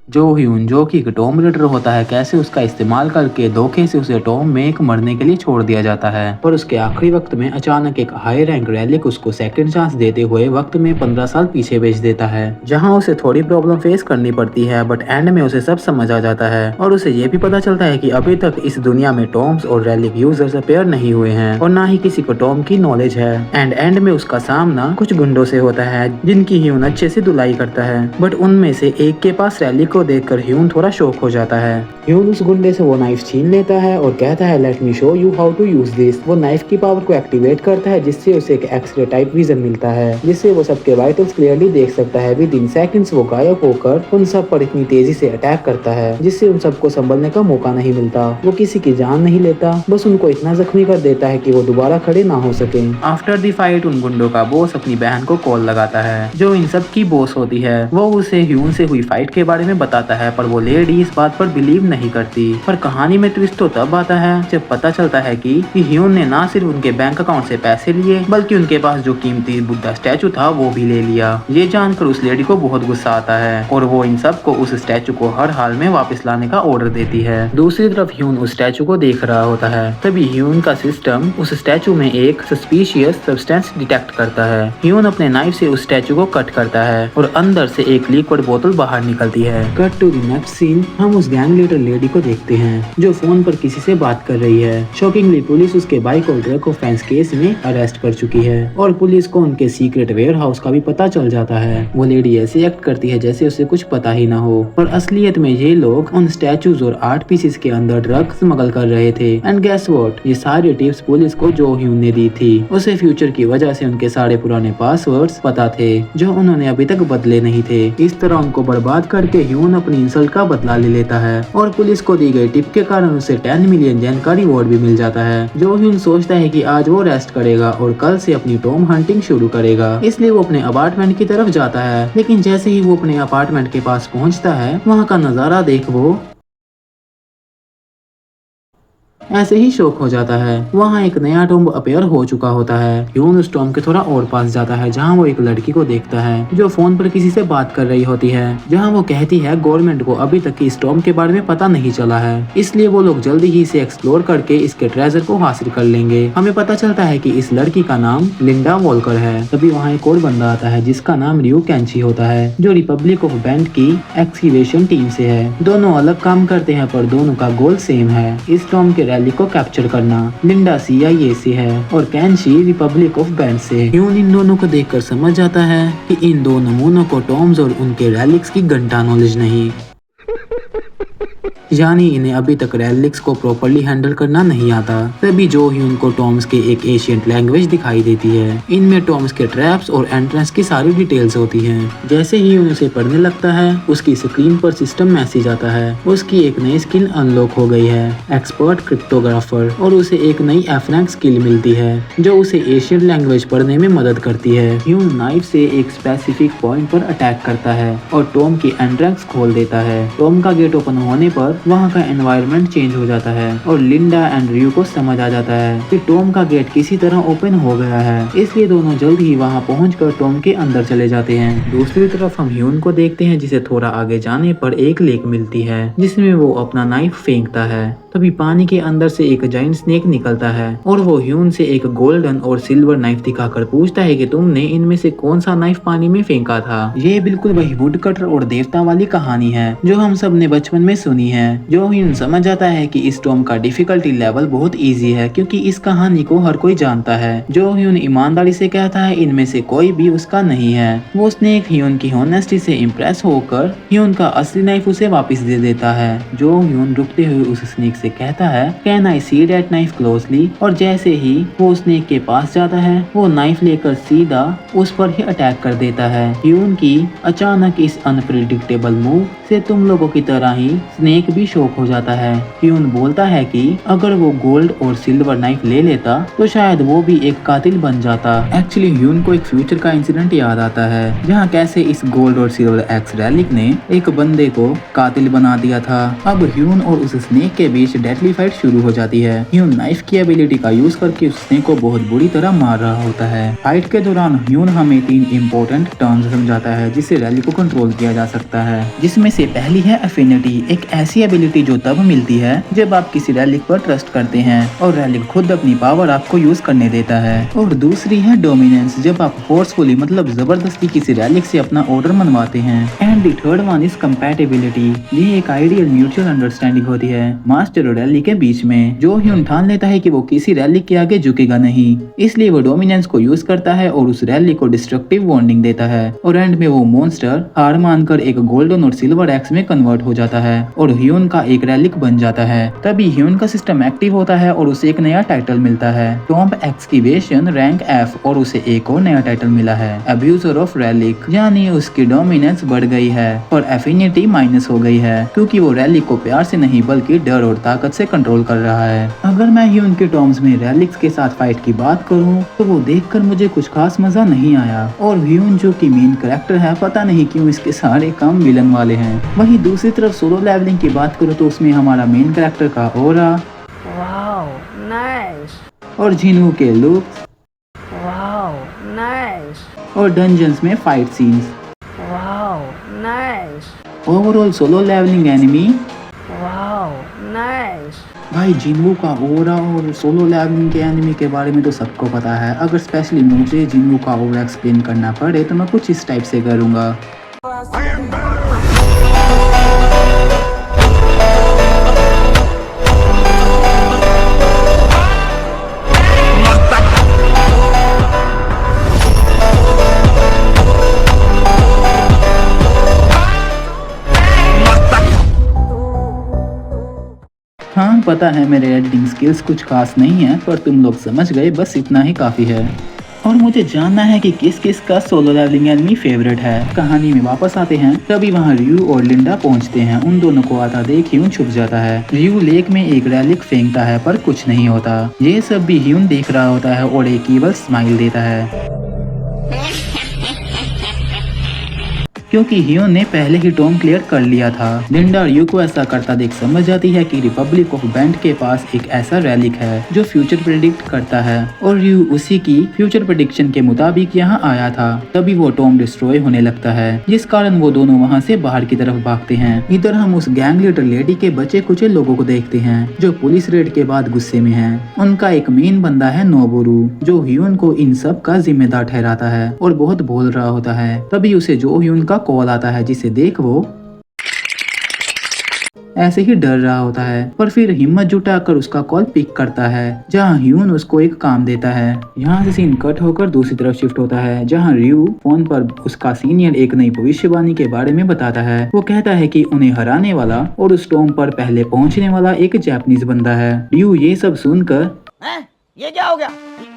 जो ह्यून जो कि एक टॉम रेडर होता है कैसे उसका इस्तेमाल करके धोखे से उसे टॉम में एक मरने के लिए छोड़ दिया जाता है। और उसके आखिरी वक्त में अचानक एक हाई रैंक रैलिक उसको सेकंड चांस देते हुए वक्त में 15 साल पीछे भेज देता है, जहां उसे थोड़ी प्रॉब्लम फेस करनी पड़ती है, बट एंड में उसे सब समझ आ जाता है और उसे ये भी पता चलता है कि अभी तक इस दुनिया में टॉम्स और रैलिक यूजर्स अपेयर नहीं हुए हैं और ना ही किसी को टॉम की नॉलेज है। एंड में उसका सामना कुछ गुंडों से होता है जिनकी ह्यून अच्छे से धुलाई करता है, बट उनमें से एक के पास रैलिक को देखकर ह्यून थोड़ा शॉक हो जाता है। ह्यून उस गुंडे से वो नाइफ छीन लेता है और कहता है let me show you how to use this. वो नाइफ की पावर को एक्टिवेट करता है जिससे उसे एक एक्सरे टाइप विजन मिलता है, जिससे वो सबके वाइटल्स क्लियरली देख सकता है। विद इन सेकंड्स वो गायब होकर उन सब पर इतनी तेजी से अटैक करता है जिससे उन सबको संभलने का मौका नहीं मिलता। वो किसी की जान नहीं लेता, बस उनको इतना जख्मी कर देता है कि वो दोबारा खड़े ना हो सके। आफ्टर द फाइट उन गुंडों का बॉस अपनी बहन को कॉल लगाता है जो इन सब की बॉस होती है। वो उसे ह्यून से हुई फाइट के बारे में बताता है, पर वो लेडी इस बात पर बिलीव नहीं करती। पर कहानी में ट्विस्ट तो तब आता है जब पता चलता है कि ह्यून ने ना सिर्फ उनके बैंक अकाउंट से पैसे लिए बल्कि उनके पास जो कीमती बुद्धा स्टैचू था वो भी ले लिया। ये जानकर उस लेडी को बहुत गुस्सा आता है और वो इन सब को उस स्टैचू को हर हाल में वापस लाने का ऑर्डर देती है। दूसरी तरफ ह्यून उस स्टैचू को देख रहा होता है, तभी ह्यून का सिस्टम उस स्टैचू में एक सस्पिशियस सब्सटेंस डिटेक्ट करता है। ह्यून अपने नाइफ से उस स्टैचू को कट करता है और अंदर से एक लिक्विड बोतल बाहर निकलती है। Cut to the next scene, हम उस गैंग लीडर लेडी को देखते हैं जो फोन पर किसी से बात कर रही है। शॉकिंगली पुलिस उसके बाइक और ड्रग ऑफेंस केस में अरेस्ट कर चुकी है और पुलिस को उनके सीक्रेट वेयर हाउस का भी पता चल जाता है। वो लेडी ऐसे एक्ट करती है जैसे उसे कुछ पता ही ना हो, पर असलियत में ये लोग उन स्टैचूज और आर्ट पीसेस के अंदर ड्रग स्मगल कर रहे थे। एंड गेस व्हाट, ये सारी टिप्स पुलिस को जो ह्यून ने दी थी। उसे फ्यूचर की वजह से उनके सारे पुराने पासवर्ड्स पता थे जो उन्होंने अभी तक बदले नहीं थे। इस तरह उनको बर्बाद करके ह्यून अपनी इंसल्ट का बदला ले लेता है और पुलिस को दी गई टिप के कारण उसे 10 मिलियन जेन का रिवॉर्ड भी मिल जाता है। जो ह्यून सोचता है कि आज वो रेस्ट करेगा और कल से अपनी टॉम हंटिंग शुरू करेगा, इसलिए वो अपने अपार्टमेंट की तरफ जाता है। लेकिन जैसे ही वो अपने अपार्टमेंट के पास पहुंचता है, वहां का नजारा देख वो ऐसे ही शौक हो जाता है। वहाँ एक नया टॉम्ब अपेयर हो चुका होता है। ह्यून उस टॉम्ब के थोड़ा और पास जाता है जहाँ वो एक लड़की को देखता है जो फोन पर किसी से बात कर रही होती है, जहाँ वो कहती है गवर्नमेंट को अभी तक इस टॉम्ब के बारे में पता नहीं चला है, इसलिए वो लोग जल्दी ही इसे एक्सप्लोर करके इसके ट्रेजर को हासिल कर लेंगे। हमें पता चलता है कि इस लड़की का नाम लिंडा वॉलकर है। तभी वहाँ एक और बंदा आता है जिसका नाम रियो कैंची होता है जो रिपब्लिक ऑफ बैंड की एक्सकैवेशन टीम से है। दोनों अलग काम करते हैं पर दोनों का गोल सेम है, इस टॉम्ब के रैली को कैप्चर करना। लिंडा CIA से है और कैंशी रिपब्लिक ऑफ बैंड से। ह्यून इन दोनों को देखकर समझ जाता है कि इन दो नमूनों को टॉम्स और उनके रैलिक्स की घंटा नॉलेज नहीं, यानी इन्हें अभी तक रैलिक्स को प्रॉपर्ली हैंडल करना नहीं आता। तभी जो ह्यून को टॉम्स के एक एशियंट लैंग्वेज दिखाई देती है। इनमें टॉम्स के ट्रैप्स और एंट्रेंस की सारी डिटेल्स होती हैं। जैसे ही ह्यून उसे पढ़ने लगता है, उसकी स्क्रीन पर सिस्टम मैसेज आता है। उसकी एक नई स्किल अनलॉक हो गई है, एक्सपर्ट क्रिप्टोग्राफर, और उसे एक नई F रैंक स्किल मिलती है जो उसे एशियन लैंग्वेज पढ़ने में मदद करती है। ह्यून नाइफ से एक स्पेसिफिक पॉइंट पर अटैक करता है और टॉम की एंट्रेंस खोल देता है। टॉम का गेट ओपन होने पर वहाँ का एनवायरनमेंट चेंज हो जाता है और लिंडा एंड रियो को समझ आ जाता है कि टॉम का गेट किसी तरह ओपन हो गया है, इसलिए दोनों जल्द ही वहाँ पहुंचकर टॉम के अंदर चले जाते हैं। दूसरी तरफ हम ह्यून को देखते हैं जिसे थोड़ा आगे जाने पर एक लेक मिलती है जिसमें वो अपना नाइफ फेंकता है। तभी पानी के अंदर से एक जाइंट स्नेक निकलता है और वो ह्यून से एक गोल्डन और सिल्वर नाइफ दिखाकर पूछता है कि तुमने इनमें से कौन सा नाइफ पानी में फेंका था। ये बिल्कुल वही वुड कटर और देवता वाली कहानी है जो हम सब ने बचपन में सुनी है। जो ह्यून समझ जाता है कि इस टॉम का डिफिकल्टी लेवल बहुत इजी है क्योंकि इस कहानी को हर कोई जानता है। जो ह्यून ईमानदारी से कहता है इनमें से कोई भी उसका नहीं है। वो स्नेक ह्यून की होनेस्टी से इम्प्रेस होकर ह्यून का असली नाइफ उसे वापस दे देता है। जो ह्यून रुकते हुए उस स्नेक से कहता है can I see that knife closely, और जैसे ही वो स्नेक के पास जाता है वो नाइफ लेकर सीधा उस पर ही अटैक कर देता है। ह्यून की अचानक इस अनप्रिडिक्टेबल मूव से तुम लोगों की तरह ही स्नेक भी शॉक हो जाता है। ह्यून बोलता है कि अगर वो गोल्ड और सिल्वर नाइफ ले लेता तो शायद वो भी एक कातिल बन जाता। एक्चुअली ह्यून को एक फ्यूचर का इंसिडेंट याद आता है जहाँ कैसे इस गोल्ड और सिल्वर एक्स रैलिक ने एक बंदे को कातिल बना दिया था। अब ह्यून और उस स्नेक के बीच बीच डेडली फाइट शुरू हो जाती है। ह्यून नाइफ की एबिलिटी का यूज करके उस स्नेक को बहुत बुरी तरह मार रहा होता है। फाइट के दौरान ह्यून हमें 3 इम्पोर्टेंट टर्म्स समझाता है जिससे रैली को कंट्रोल किया जा सकता है, जिसमें से पहली है एफिनिटी, एक ऐसी एबिलिटी जो तब मिलती है जब आप किसी रैलिक पर ट्रस्ट करते हैं और रैलिक खुद अपनी पावर आपको यूज करने देता है। और दूसरी है डोमिनेंस, जब आप फोर्सफुली मतलब जबरदस्ती किसी रैलिक से अपना ऑर्डर मनवाते हैं। And the third one is compatibility, ये एक आइडियल म्यूचुअल अंडरस्टैंडिंग होती है मास्टर और रैली के बीच में। जो ह्यून ठान लेता है कि वो किसी रैली के आगे झुकेगा नहीं, इसलिए वो डोमिनेंस को यूज करता है और उस रैली को डिस्ट्रक्टिव वार्निंग देता है। और एंड में वो मॉन्स्टर हार मानकर एक गोल्डन और सिल्वर एक्स में कन्वर्ट हो जाता है और ह्यून का एक रैलिक बन जाता है। तभी ह्यून का सिस्टम एक्टिव होता है और उसे एक नया टाइटल मिलता है, टॉम्ब एक्सकैवेशन रैंक F, और उसे एक और नया टाइटल मिला है, अब्यूजर ऑफ रैलिक, यानी उसकी डोमिनेंस बढ़ गई है और एफिनिटी माइनस हो गई है क्योंकि वो रैलिक को प्यार से नहीं बल्कि डर और ताकत से कंट्रोल कर रहा है। अगर मैं ह्यून के टर्म्स में रैलिक्स के साथ फाइट की बात करूं तो वो देखकर मुझे कुछ खास मजा नहीं आया। और ह्यून जो कि मेन कैरेक्टर है, पता नहीं क्यों इसके सारे काम विलन वाले हैं। वहीं दूसरी तरफ सोलो लेवलिंग की बात करूं तो उसमें हमारा मेन कैरेक्टर का ऑरा, वाओ नाइस, और जिनू के लुक्स, वाओ नाइस, और डंजन्स में fight scenes. Wow nice, overall solo leveling anime, wow nice. भाई जिनवू का ओरा और सोलो लेवलिंग के एनिमी के बारे में तो सबको पता है। अगर स्पेशली मुझे जिनवू का ओरा एक्सप्लेन करना पड़े तो मैं कुछ इस टाइप से करूँगा। हाँ पता है मेरे एडिटिंग स्किल्स कुछ खास नहीं है, पर तुम लोग समझ गए, बस इतना ही काफी है। और मुझे जानना है कि किस किस का सोलो लेवलिंग एनिमी फेवरेट है। कहानी में वापस आते हैं, तभी वहाँ रियू और लिंडा पहुँचते हैं। उन दोनों को आता देख ह्यून छुप जाता है। रियू लेक में एक रैलिक फेंकता है पर कुछ नहीं होता। ये सब भी ह्यून देख रहा होता है और एक ईवल स्माइल देता है क्योंकि ह्यून ने पहले ही टॉम क्लियर कर लिया था। लिंडा रियू को ऐसा करता देख समझ जाती है कि रिपब्लिक ऑफ बैंड के पास एक ऐसा रैलिक है जो फ्यूचर प्रेडिक्ट करता है और रियू उसी की फ्यूचर प्रेडिक्शन के मुताबिक यहाँ आया था। तभी वो टॉम डिस्ट्रॉय होने लगता है, जिस कारण वो दोनों वहाँ से बाहर की तरफ भागते हैं। इधर हम उस गैंग लीडर लेडी के बचे कुछ लोगों को देखते हैं जो पुलिस रेड के बाद गुस्से में है। उनका एक मेन बंदा है नोबुरू, जो ह्यून को इन सब का जिम्मेदार ठहराता है और बहुत बोल रहा होता है। तभी उसे जो ह्यून का कॉल आता है जिसे देख वो ऐसे ही डर रहा होता है, पर फिर हिम्मत जुटाकर उसका कॉल पिक करता है, जहां ह्यून उसको एक काम देता है। यहाँ से सीन कट होकर दूसरी तरफ शिफ्ट होता है, जहां रियू फोन पर उसका सीनियर एक नई भविष्यवाणी के बारे में बताता है। वो कहता है कि उन्हें हराने वाला और उस टॉम पर पहले पहुंचने वाला एक जापानीज बंदा है। रियू ये सब सुनकर ये क्या हो गया?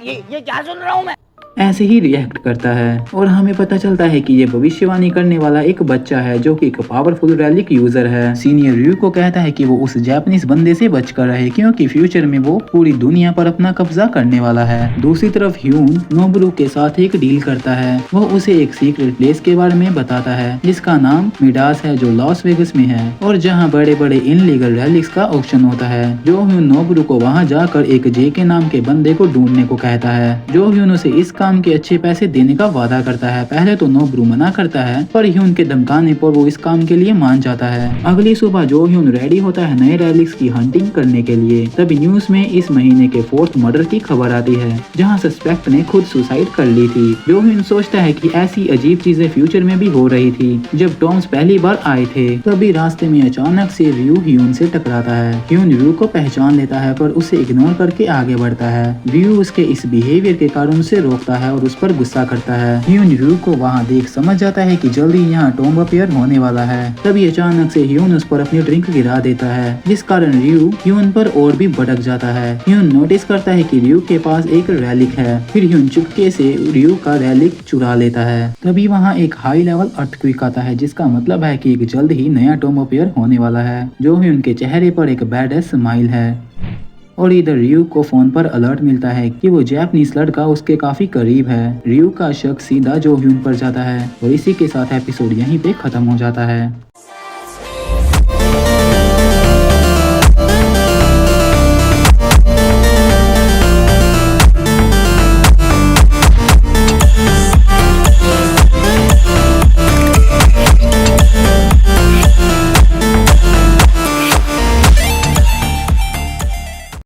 ये क्या सुन रहा हूँ मैं? ऐसे ही रिएक्ट करता है और हमें पता चलता है कि ये भविष्यवाणी करने वाला एक बच्चा है जो कि एक पावरफुल रैलिक यूजर है। सीनियर रियू को कहता है कि वो उस जापानीज बंदे से बचकर रहे क्योंकि फ्यूचर में वो पूरी दुनिया पर अपना कब्जा करने वाला है। दूसरी तरफ ह्यून नोबुरू के साथ एक डील करता है। वो उसे एक सीक्रेट प्लेस के बारे में बताता है जिसका नाम मिडास है, जो लॉस वेगस में है और जहाँ बड़े बड़े इनलीगल रैलिक्स का ऑक्शन होता है। जो ह्यून नोबुरू को वहाँ जाकर एक जे के नाम के बंदे को ढूंढने को कहता है। जो ह्यून उसे इस काम के अच्छे पैसे देने का वादा करता है। पहले तो नोबुरू मना करता है, पर ह्यून के धमकाने पर वो इस काम के लिए मान जाता है। अगली सुबह जो ह्यून रेडी होता है नए रैलिक्स की हंटिंग करने के लिए, तभी न्यूज में इस महीने के 4th मर्डर की खबर आती है जहां सस्पेक्ट ने खुद सुसाइड कर ली थी। जो ह्यून सोचता है कि ऐसी अजीब चीजें फ्यूचर में भी हो रही थी। जब टॉम्स पहली बार आए थे तभी रास्ते में अचानक से रियू ह्यून से टकराता है। ह्यून रियू को पहचान लेता है पर उसे इग्नोर करके आगे बढ़ता है। रियू उसके इस बिहेवियर के कारण उसे रोकता है और उस पर गुस्सा करता है। ह्यून रियू को वहाँ देख समझ जाता है कि जल्दी यहाँ टॉम्ब अपीयर होने वाला है। तभी अचानक से ह्यून उस पर अपनी ड्रिंक गिरा देता है, जिस कारण रियू ह्यून पर और भी भड़क जाता है। ह्यून नोटिस करता है कि रियू के पास एक रैलिक है। फिर ह्यून चुपके से रियू का रैलिक चुरा लेता है। तभी वहाँ एक हाई लेवल अर्थक्वेक आता है, जिसका मतलब है कि एक जल्द ही नया टॉम्ब अपीयर होने वाला है। जो ह्यून के चेहरे पर एक बैड स्माइल है। और इधर रियू को फोन पर अलर्ट मिलता है कि वो जापानीज लड़का उसके काफी करीब है। रियू का शक सीधा जो ह्यून पर जाता है और इसी के साथ एपिसोड यहीं पे खत्म हो जाता है।